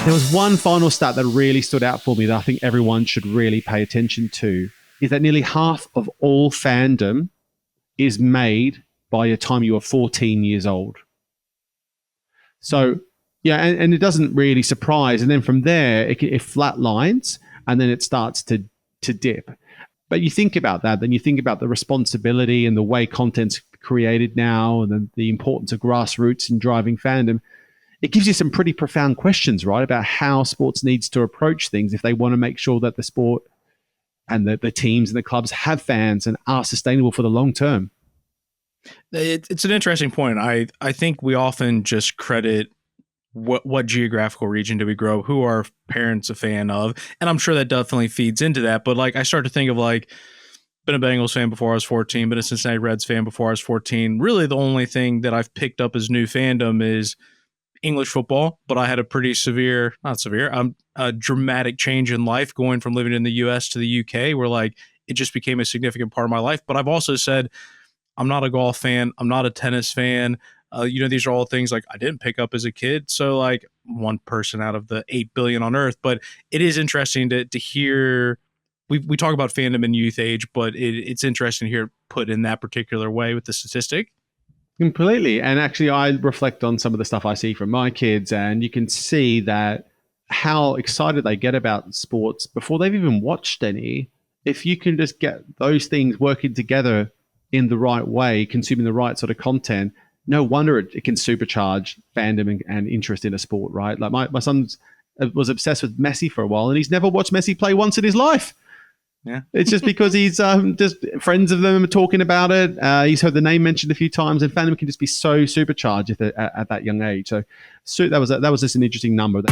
There was one final stat that really stood out for me that I think everyone should really pay attention to, is that nearly half of all fandom is made by the time you are 14 years old. So, yeah, and it doesn't really surprise. And then from there, it flatlines, and then it starts to dip. But you think about that, then you think about the responsibility and the way content's created now, and then the importance of grassroots in driving fandom. It gives you some pretty profound questions, right, about how sports needs to approach things if they want to make sure that the sport and the teams and the clubs have fans and are sustainable for the long term. It's an interesting point. I think we often just credit what geographical region do we grow, who are parents a fan of, and I'm sure that definitely feeds into that. But like, I start to think of like, been a Bengals fan before I was 14, been a Cincinnati Reds fan before I was 14. Really, the only thing that I've picked up as new fandom is English football, but I had a pretty a dramatic change in life going from living in the US to the UK, where like it just became a significant part of my life. But I've also said, I'm not a golf fan. I'm not a tennis fan. These are all things like I didn't pick up as a kid. So like one person out of the 8 billion on earth, but it is interesting to hear. We talk about fandom in youth age, but it's interesting to hear it put in that particular way with the statistic. Completely. And actually, I reflect on some of the stuff I see from my kids, and you can see that how excited they get about sports before they've even watched any. If you can just get those things working together in the right way, consuming the right sort of content, no wonder it can supercharge fandom and interest in a sport, right? Like my son was obsessed with Messi for a while, and he's never watched Messi play once in his life. Yeah, it's just because he's just friends of them are talking about it. He's heard the name mentioned a few times, and fandom can just be so supercharged at that young age. So that was just an interesting number.